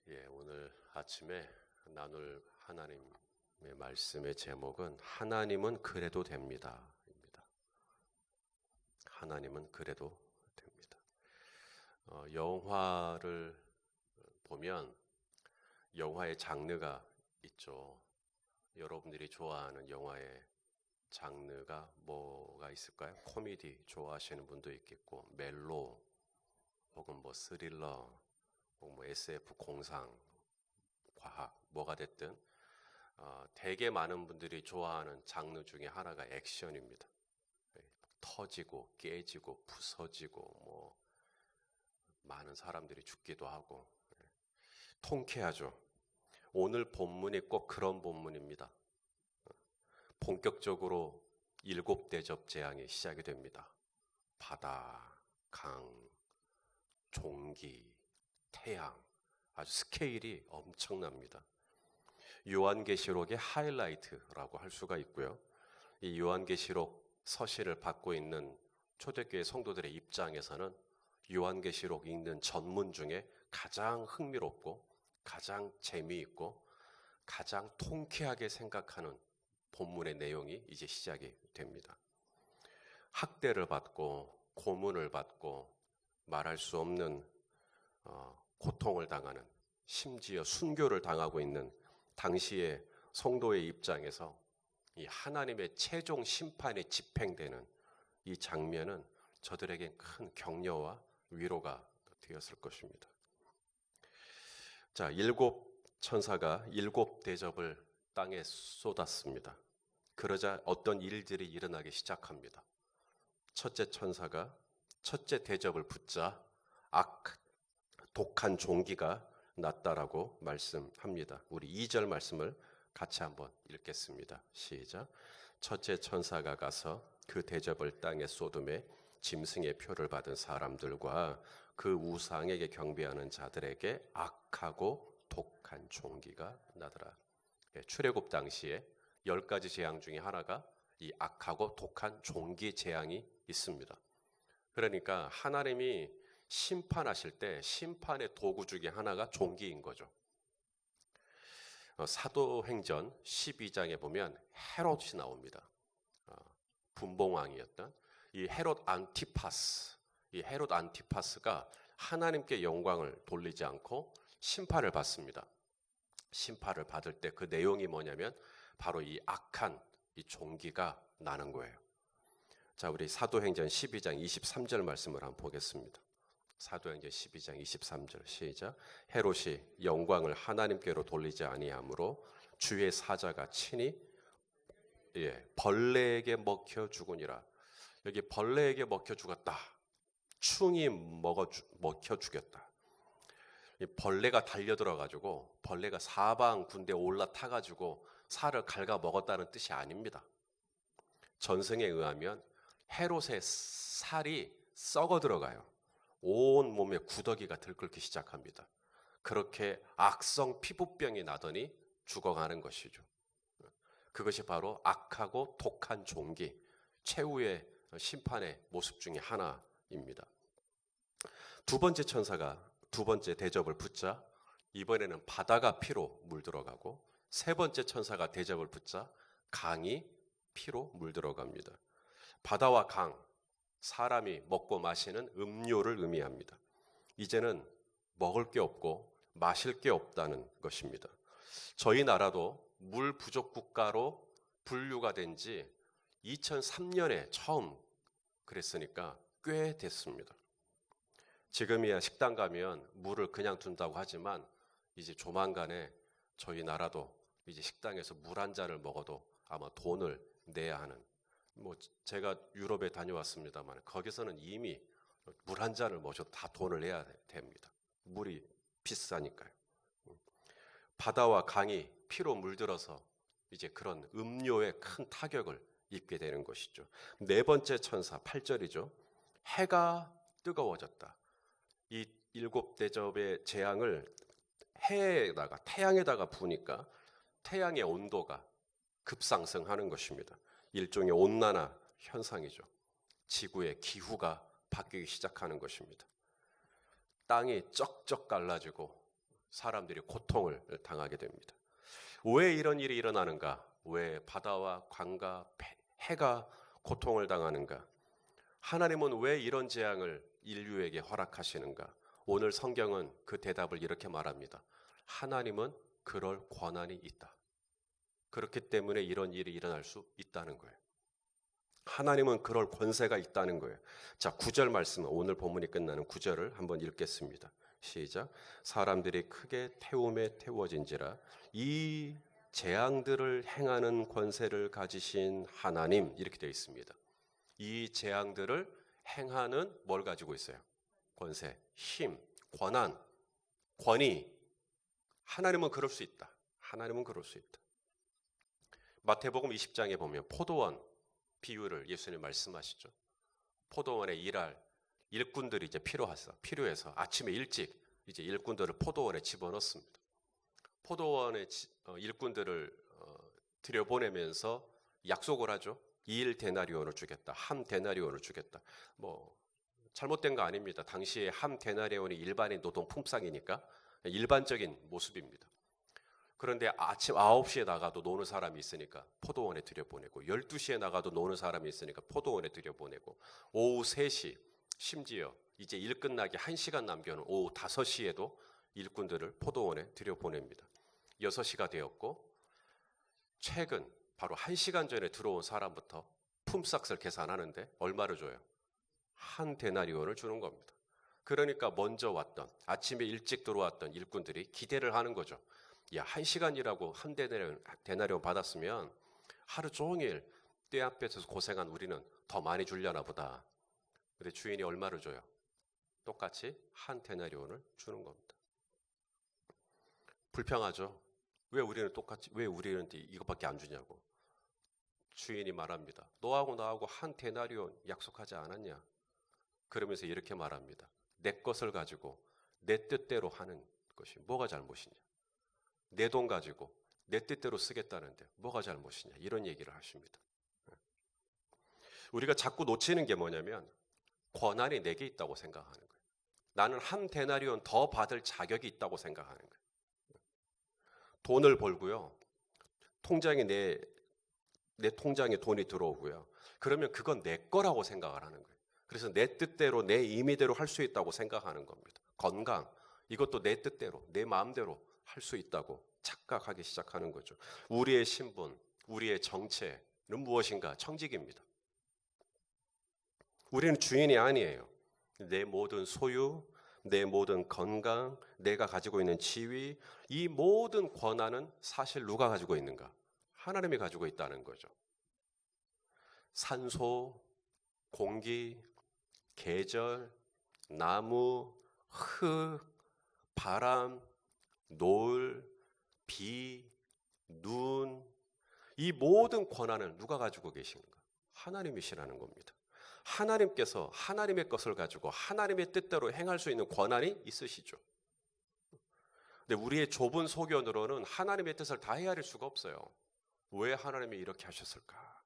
오늘 아침에 나눌 하나님의 말씀의 제목은 하나님은 그래도 됩니다. 입니다. 하나님은 그래도 됩니다. 영화를 보면 영화의 장르가 있죠. 여러분들이 좋아하는 영화의 장르가 뭐가 있을까요? 코미디 좋아하시는 분도 있겠고, 멜로, 혹은 스릴러, 혹은 SF, 공상, 과학, 뭐가 됐든 되게 많은 분들이 좋아하는 장르 중에 하나가 액션입니다. 터지고 깨지고 부서지고 많은 사람들이 죽기도 하고 통쾌하죠. 오늘 본문이 꼭 그런 본문입니다. 본격적으로 7대접 재앙이 시작이 됩니다. 바다, 강, 종기, 태양, 아주 스케일이 엄청납니다. 요한계시록의 하이라이트라고 할 수가 있고요. 이 요한계시록 서신을 받고 있는 초대교회 성도들의 입장에서는 요한계시록 읽는 전문 중에 가장 흥미롭고 가장 재미있고 가장 통쾌하게 생각하는 본문의 내용이 이제 시작이 됩니다. 학대를 받고 고문을 받고 말할 수 없는 고통을 당하는, 심지어 순교를 당하고 있는 당시의 성도의 입장에서 이 하나님의 최종 심판이 집행되는 이 장면은 저들에겐 큰 격려와 위로가 되었을 것입니다. 자, 7천사가 7대접을 땅에 쏟았습니다. 그러자 어떤 일들이 일어나기 시작합니다. 첫째 천사가 첫째 대접을 붙자 독한 종기가 났다라고 말씀합니다. 우리 2절 말씀을 같이 한번 읽겠습니다. 시작. 첫째 천사가 가서 그 대접을 땅에 쏟음에 짐승의 표를 받은 사람들과 그 우상에게 경배하는 자들에게 악하고 독한 종기가 나더라. 출애굽 당시에 10가지 재앙 중에 하나가 이 악하고 독한 종기 재앙이 있습니다. 그러니까 하나님이 심판하실 때 심판의 도구 중에 하나가 종기인 거죠. 사도행전 12장에 보면 헤롯이 나옵니다. 분봉왕이었던 이 헤롯 안티파스, 이 헤롯 안티파스가 하나님께 영광을 돌리지 않고 심판을 받습니다. 심판을 받을 때 그 내용이 뭐냐면 바로 이 악한 이 종기가 나는 거예요. 자, 우리 사도행전 12장 23절 말씀을 한번 보겠습니다. 사도행전 12장 23절 시작. 헤롯이 영광을 하나님께로 돌리지 아니하므로 주의 사자가 친히 벌레에게 먹혀 죽으니라. 여기 벌레에게 먹혀 죽었다. 충이 먹혀 죽였다. 벌레가 달려들어가지고 벌레가 사방 군대에 올라타가지고 살을 갉아 먹었다는 뜻이 아닙니다. 전승에 의하면 헤롯의 살이 썩어 들어가요. 온 몸에 구더기가 들끓기 시작합니다. 그렇게 악성 피부병이 나더니 죽어가는 것이죠. 그것이 바로 악하고 독한 종기, 최후의 심판의 모습 중에 하나입니다. 두 번째 천사가 두 번째 대접을 붙자 이번에는 바다가 피로 물들어가고 세 번째 천사가 대접을 붙자 강이 피로 물들어갑니다. 바다와 강, 사람이 먹고 마시는 음료를 의미합니다. 이제는 먹을 게 없고 마실 게 없다는 것입니다. 저희 나라도 물 부족 국가로 분류가 된 지 2003년에 처음 그랬으니까 꽤 됐습니다. 지금이야 식당 가면 물을 그냥 둔다고 하지만 이제 조만간에 저희 나라도 이제 식당에서 물 한 잔을 먹어도 아마 돈을 내야 하는, 제가 유럽에 다녀왔습니다만 거기서는 이미 물 한 잔을 마셔도 다 돈을 내야 됩니다. 물이 비싸니까요. 바다와 강이 피로 물들어서 이제 그런 음료에 큰 타격을 입게 되는 것이죠. 네 번째 천사 8절이죠. 해가 뜨거워졌다. 이 7대접의 재앙을 태양에다가 부으니까 태양의 온도가 급상승하는 것입니다. 일종의 온난화 현상이죠. 지구의 기후가 바뀌기 시작하는 것입니다. 땅이 쩍쩍 갈라지고 사람들이 고통을 당하게 됩니다. 왜 이런 일이 일어나는가? 왜 바다와 강과 해가 고통을 당하는가? 하나님은 왜 이런 재앙을 인류에게 허락하시는가? 오늘 성경은 그 대답을 이렇게 말합니다. 하나님은 그럴 권한이 있다. 그렇기 때문에 이런 일이 일어날 수 있다는 거예요. 하나님은 그럴 권세가 있다는 거예요. 자, 9절 말씀은 오늘 본문이 끝나는 9절을 한번 읽겠습니다. 시작. 사람들이 크게 태움에 태워진지라 이 재앙들을 행하는 권세를 가지신 하나님, 이렇게 되어 있습니다. 이 재앙들을 행하는 뭘 가지고 있어요? 권세, 힘, 권한, 권위. 하나님은 그럴 수 있다. 하나님은 그럴 수 있다. 마태복음 20장에 보면 포도원 비유를 예수님 말씀하시죠. 포도원에 일할 일꾼들이 이제 필요해서 아침에 일찍 이제 일꾼들을 포도원에 집어넣습니다. 포도원의 일꾼들을 들여보내면서 약속을 하죠. 2일 데나리온을 주겠다. 한 데나리온을 주겠다. 뭐 잘못된 거 아닙니다. 당시에 한 데나리온이 일반인 노동 품삯이니까 일반적인 모습입니다. 그런데 아침 9시에 나가도 노는 사람이 있으니까 포도원에 들여보내고 12시에 나가도 노는 사람이 있으니까 포도원에 들여보내고 오후 3시 심지어 이제 일 끝나기 1시간 남겨놓은 오후 5시에도 일꾼들을 포도원에 들여보냅니다. 6시가 되었고 최근 바로 1시간 전에 들어온 사람부터 품삯을 계산하는데 얼마를 줘요? 한 데나리온을 주는 겁니다. 그러니까 먼저 왔던 아침에 일찍 들어왔던 일꾼들이 기대를 하는 거죠. 야, 1시간이라고 한 데나리온 받았으면 하루 종일 떼 앞에서 고생한 우리는 더 많이 주려나 보다. 근데 주인이 얼마를 줘요? 똑같이 한 데나리온을 주는 겁니다. 불평하죠. 왜 우리는 이것밖에 안 주냐고. 주인이 말합니다. 너하고 나하고 한 데나리온 약속하지 않았냐? 그러면서 이렇게 말합니다. 내 것을 가지고 내 뜻대로 하는 것이 뭐가 잘못이냐? 내 돈 가지고 내 뜻대로 쓰겠다는데 뭐가 잘못이냐? 이런 얘기를 하십니다. 우리가 자꾸 놓치는 게 뭐냐면 권한이 내게 있다고 생각하는 거예요. 나는 한 데나리온 더 받을 자격이 있다고 생각하는 거예요. 돈을 벌고요. 내 통장에 돈이 들어오고요. 그러면 그건 내 거라고 생각을 하는 거예요. 그래서 내 뜻대로 내 임의대로 할 수 있다고 생각하는 겁니다. 건강, 이것도 내 뜻대로 내 마음대로 할 수 있다고 착각하기 시작하는 거죠. 우리의 신분, 우리의 정체는 무엇인가? 청직입니다. 우리는 주인이 아니에요. 내 모든 소유, 내 모든 건강, 내가 가지고 있는 지위, 이 모든 권한은 사실 누가 가지고 있는가? 하나님이 가지고 있다는 거죠. 산소, 공기, 계절, 나무, 흙, 바람, 노을, 비, 눈, 이 모든 권한을 누가 가지고 계신가? 하나님이시라는 겁니다. 하나님께서 하나님의 것을 가지고 하나님의 뜻대로 행할 수 있는 권한이 있으시죠. 근데 우리의 좁은 소견으로는 하나님의 뜻을 다 헤아릴 수가 없어요. 왜 하나님이 이렇게 하셨을까?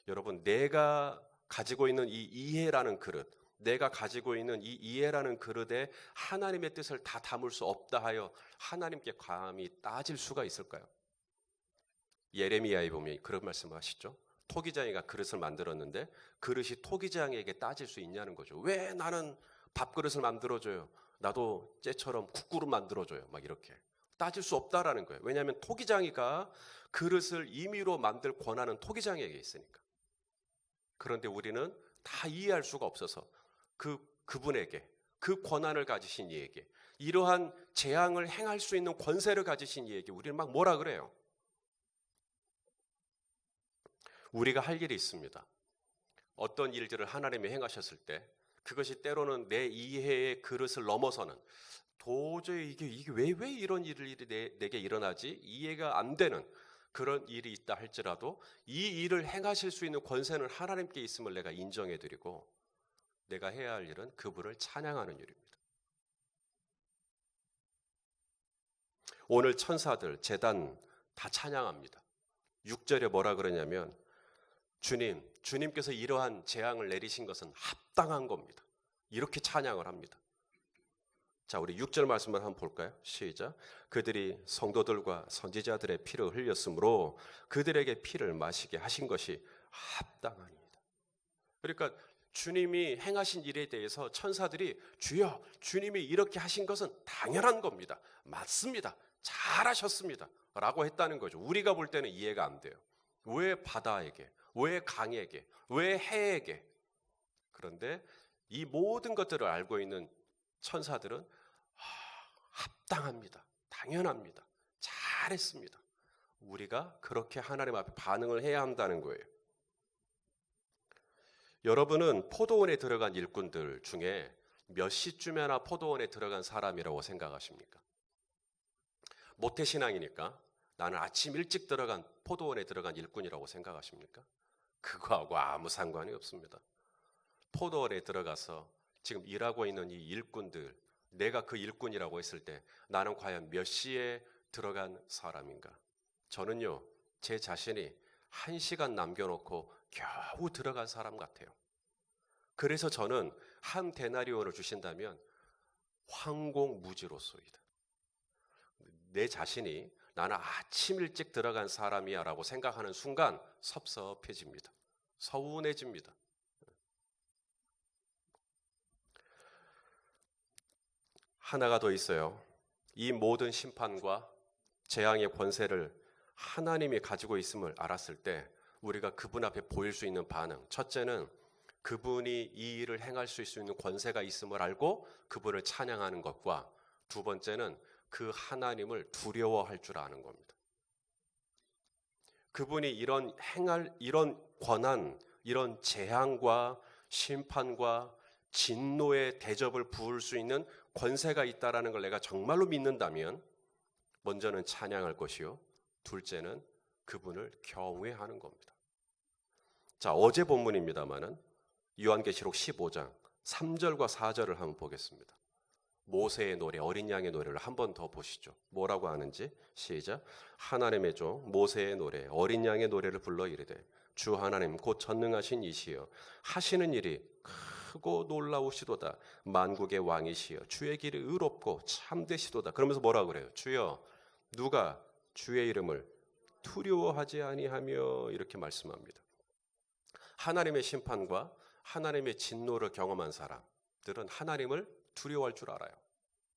여러분, 내가 가지고 있는 이 이해라는 그릇, 내가 가지고 있는 이 이해라는 그릇에 하나님의 뜻을 다 담을 수 없다 하여 하나님께 감히 따질 수가 있을까요? 예레미야에 보면 그런 말씀하시죠. 토기장이가 그릇을 만들었는데 그릇이 토기장에게 따질 수 있냐는 거죠. 왜 나는 밥그릇을 만들어줘요? 나도 쟤처럼 국그릇 만들어줘요. 막 이렇게 따질 수 없다라는 거예요. 왜냐하면 토기장이가 그릇을 임의로 만들 권한은 토기장에게 있으니까. 그런데 우리는 다 이해할 수가 없어서 그분에게, 그 권한을 가지신 이에게, 이러한 재앙을 행할 수 있는 권세를 가지신 이에게 우리는 막 뭐라 그래요? 우리가 할 일이 있습니다. 어떤 일들을 하나님이 행하셨을 때 그것이 때로는 내 이해의 그릇을 넘어서는, 도저히 이게 왜 이런 일이 내게 일어나지? 이해가 안 되는 그런 일이 있다 할지라도 이 일을 행하실 수 있는 권세는 하나님께 있음을 내가 인정해드리고 내가 해야 할 일은 그분을 찬양하는 일입니다. 오늘 천사들, 제단 다 찬양합니다. 6절에 뭐라 그러냐면 주님께서 이러한 재앙을 내리신 것은 합당한 겁니다. 이렇게 찬양을 합니다. 자, 우리 6절 말씀을 한번 볼까요? 시작. 그들이 성도들과 선지자들의 피를 흘렸으므로 그들에게 피를 마시게 하신 것이 합당합니다. 그러니까 주님이 행하신 일에 대해서 천사들이 주여, 주님이 이렇게 하신 것은 당연한 겁니다. 맞습니다. 잘하셨습니다. 라고 했다는 거죠. 우리가 볼 때는 이해가 안 돼요. 왜 바다에게, 왜 강에게, 왜 해에게. 그런데 이 모든 것들을 알고 있는 천사들은 합당합니다. 당연합니다. 잘했습니다. 우리가 그렇게 하나님 앞에 반응을 해야 한다는 거예요. 여러분은 포도원에 들어간 일꾼들 중에 몇 시쯤에나 포도원에 들어간 사람이라고 생각하십니까? 모태신앙이니까 나는 아침 일찍 들어간 포도원에 들어간 일꾼이라고 생각하십니까? 그거하고 아무 상관이 없습니다. 포도원에 들어가서 지금 일하고 있는 이 일꾼들, 내가 그 일꾼이라고 했을 때 나는 과연 몇 시에 들어간 사람인가? 저는요, 제 자신이 1시간 남겨놓고 겨우 들어간 사람 같아요. 그래서 저는 한 데나리온을 주신다면 황공무지로소이다. 내 자신이 나는 아침 일찍 들어간 사람이야 라고 생각하는 순간 섭섭해집니다. 서운해집니다. 하나가 더 있어요. 이 모든 심판과 재앙의 권세를 하나님이 가지고 있음을 알았을 때 우리가 그분 앞에 보일 수 있는 반응. 첫째는 그분이 이 일을 행할 수 있는 권세가 있음을 알고 그분을 찬양하는 것과 두 번째는 그 하나님을 두려워할 줄 아는 겁니다. 그분이 이런 권한, 이런 재앙과 심판과 진노의 대접을 부을 수 있는 권세가 있다라는 걸 내가 정말로 믿는다면 먼저는 찬양할 것이요, 둘째는 그분을 경외하는 겁니다. 자, 어제 본문입니다마는 요한계시록 15장 3절과 4절을 한번 보겠습니다. 모세의 노래, 어린 양의 노래를 한 번 더 보시죠. 뭐라고 하는지 시작. 하나님의 종 모세의 노래, 어린 양의 노래를 불러 이르되 주 하나님 곧 전능하신 이시여 하시는 일이 크고 놀라우시도다. 만국의 왕이시여 주의 길이 의롭고 참되시도다. 그러면서 뭐라고 그래요? 주여 누가 주의 이름을 두려워하지 아니하며 이렇게 말씀합니다. 하나님의 심판과 하나님의 진노를 경험한 사람들은 하나님을 두려워할 줄 알아요.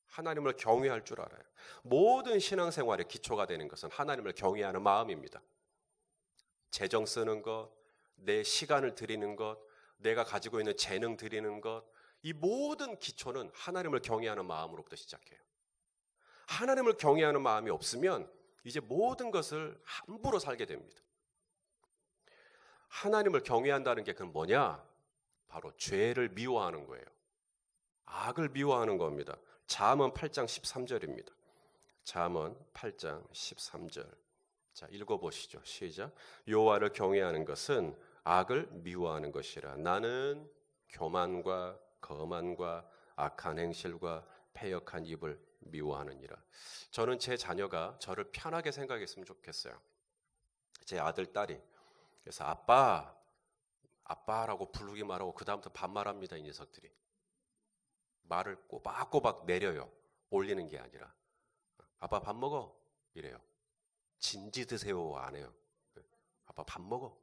하나님을 경외할 줄 알아요. 모든 신앙생활의 기초가 되는 것은 하나님을 경외하는 마음입니다. 재정 쓰는 것, 내 시간을 드리는 것, 내가 가지고 있는 재능 드리는 것, 이 모든 기초는 하나님을 경외하는 마음으로부터 시작해요. 하나님을 경외하는 마음이 없으면 이제 모든 것을 함부로 살게 됩니다. 하나님을 경외한다는 게 그건 뭐냐? 바로 죄를 미워하는 거예요. 악을 미워하는 겁니다. 잠언 8장 13절입니다. 잠언 8장 13절. 자, 읽어보시죠. 시작. 여호와를 경외하는 것은 악을 미워하는 것이라. 나는 교만과 거만과 악한 행실과 패역한 입을 미워하느니라. 저는 제 자녀가 저를 편하게 생각했으면 좋겠어요. 제 아들, 딸이. 그래서 아빠라고 부르기만 하고 그 다음부터 반말합니다. 이 녀석들이. 말을 꼬박꼬박 내려요. 올리는 게 아니라. 아빠 밥 먹어? 이래요. 진지 드세요? 안 해요. 아빠 밥 먹어?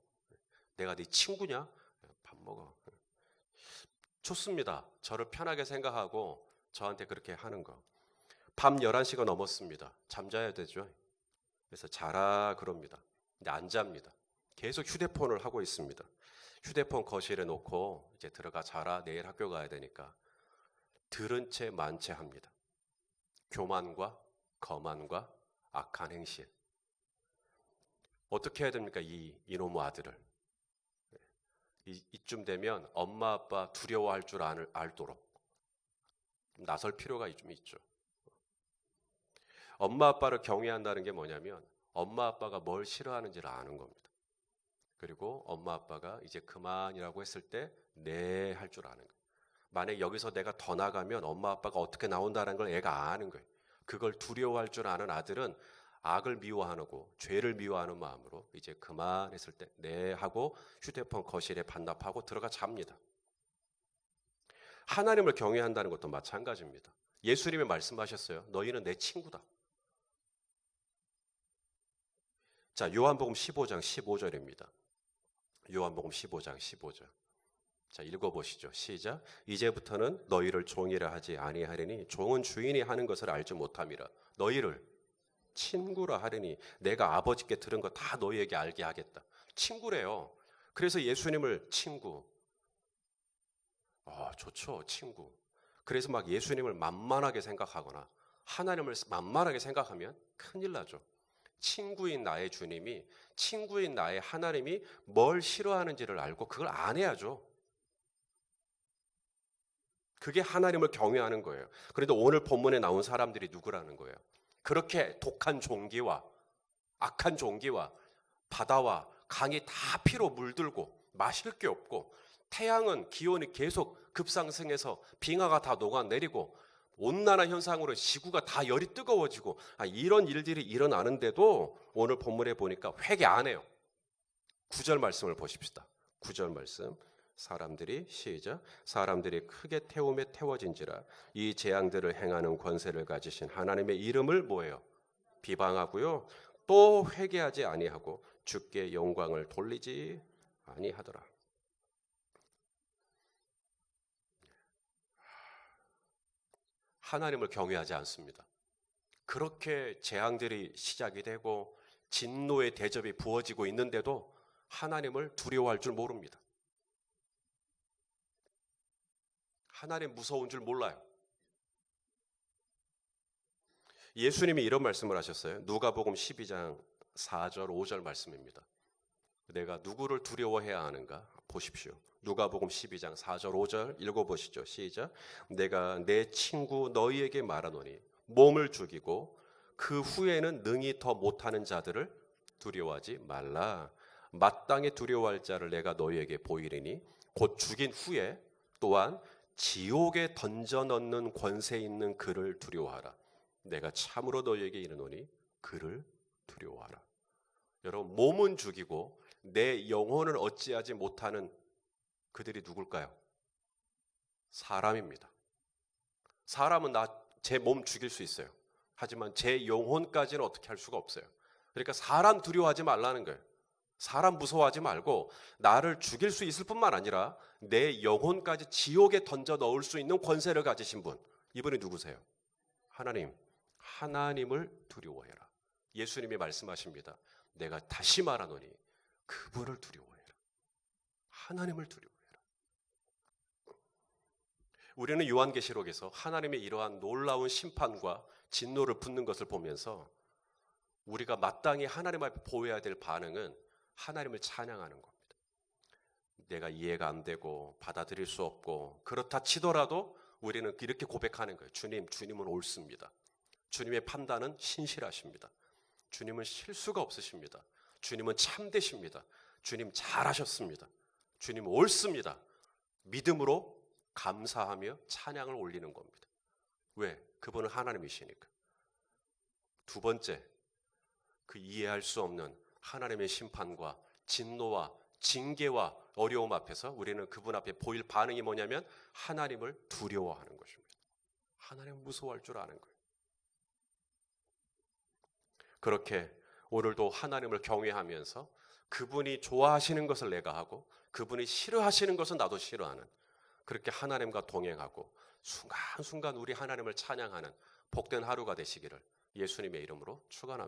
내가 네 친구냐? 밥 먹어. 좋습니다. 저를 편하게 생각하고 저한테 그렇게 하는 거. 밤 11시가 넘었습니다. 잠자야 되죠. 그래서 자라 그럽니다. 근데 안 잡니다. 계속 휴대폰을 하고 있습니다. 휴대폰 거실에 놓고 이제 들어가 자라, 내일 학교 가야 되니까 들은 채 만채 합니다. 교만과 거만과 악한 행실. 어떻게 해야 됩니까? 이놈의 아들을. 이쯤 되면 엄마 아빠 두려워할 줄 알도록 나설 필요가 좀 있죠. 엄마 아빠를 경외한다는 게 뭐냐면 엄마 아빠가 뭘 싫어하는지를 아는 겁니다. 그리고 엄마 아빠가 이제 그만이라고 했을 때 네 할 줄 아는 거예요. 만약 여기서 내가 더 나가면 엄마 아빠가 어떻게 나온다는 걸 애가 아는 거예요. 그걸 두려워할 줄 아는 아들은 악을 미워하고 죄를 미워하는 마음으로 이제 그만했을 때 네 하고 휴대폰 거실에 반납하고 들어가 잡니다. 하나님을 경외한다는 것도 마찬가지입니다. 예수님이 말씀하셨어요. 너희는 내 친구다. 자, 요한복음 15장 15절입니다. 요한복음 15장 15절. 자, 읽어보시죠. 시작. 이제부터는 너희를 종이라 하지 아니하리니 종은 주인이 하는 것을 알지 못함이라. 너희를 친구라 하리니 내가 아버지께 들은 거 다 너희에게 알게 하겠다. 친구래요. 그래서 예수님을 친구. 좋죠. 친구. 그래서 막 예수님을 만만하게 생각하거나 하나님을 만만하게 생각하면 큰일 나죠. 친구인 나의 주님이, 친구인 나의 하나님이 뭘 싫어하는지를 알고 그걸 안 해야죠. 그게 하나님을 경외하는 거예요. 그런데 오늘 본문에 나온 사람들이 누구라는 거예요? 그렇게 독한 종기와 악한 종기와 바다와 강이 다 피로 물들고 마실 게 없고 태양은 기온이 계속 급상승해서 빙하가 다 녹아내리고 온난화 현상으로 지구가 다 열이 뜨거워지고 이런 일들이 일어나는데도 오늘 본문에 보니까 회개 안 해요. 9절 말씀을 보십시다. 9절 말씀. 사람들이 시작. 사람들이 크게 태움에 태워진지라 이 재앙들을 행하는 권세를 가지신 하나님의 이름을 뭐예요? 비방하고요. 또 회개하지 아니하고 주께 영광을 돌리지 아니하더라. 하나님을 경외하지 않습니다. 그렇게 재앙들이 시작이 되고 진노의 대접이 부어지고 있는데도 하나님을 두려워할 줄 모릅니다. 하나님 무서운 줄 몰라요. 예수님이 이런 말씀을 하셨어요. 누가복음 12장 4절 5절 말씀입니다. 내가 누구를 두려워해야 하는가? 보십시오. 누가복음 12장 4절 5절 읽어보시죠. 시작. 내가 내 친구 너희에게 말하노니 몸을 죽이고 그 후에는 능히 더 못하는 자들을 두려워하지 말라. 마땅히 두려워할 자를 내가 너희에게 보이리니 곧 죽인 후에 또한 지옥에 던져 넣는 권세 있는 그를 두려워하라. 내가 참으로 너희에게 이르노니 그를 두려워하라. 여러분, 몸은 죽이고 내 영혼을 어찌하지 못하는 그들이 누굴까요? 사람입니다. 사람은 제 몸 죽일 수 있어요. 하지만 제 영혼까지는 어떻게 할 수가 없어요. 그러니까 사람 두려워하지 말라는 거예요. 사람 무서워하지 말고 나를 죽일 수 있을 뿐만 아니라 내 영혼까지 지옥에 던져 넣을 수 있는 권세를 가지신 분. 이분이 누구세요? 하나님. 하나님을 두려워해라. 예수님이 말씀하십니다. 내가 다시 말하노니 그분을 두려워해라. 하나님을 두려워해라. 우리는 요한계시록에서 하나님의 이러한 놀라운 심판과 진노를 붓는 것을 보면서 우리가 마땅히 하나님 앞에 보여야 될 반응은 하나님을 찬양하는 겁니다. 내가 이해가 안 되고 받아들일 수 없고 그렇다 치더라도 우리는 이렇게 고백하는 거예요. 주님은 옳습니다. 주님의 판단은 신실하십니다. 주님은 실수가 없으십니다. 주님은 참되십니다. 주님 잘하셨습니다. 주님 옳습니다. 믿음으로 감사하며 찬양을 올리는 겁니다. 왜? 그분은 하나님이시니까. 두 번째, 그 이해할 수 없는 하나님의 심판과 진노와 징계와 어려움 앞에서 우리는 그분 앞에 보일 반응이 뭐냐면 하나님을 두려워하는 것입니다. 하나님을 무서워할 줄 아는 거예요. 그렇게 오늘도 하나님을 경외하면서 그분이 좋아하시는 것을 내가 하고 그분이 싫어하시는 것은 나도 싫어하는 그렇게 하나님과 동행하고 순간순간 우리 하나님을 찬양하는 복된 하루가 되시기를 예수님의 이름으로 축원합니다.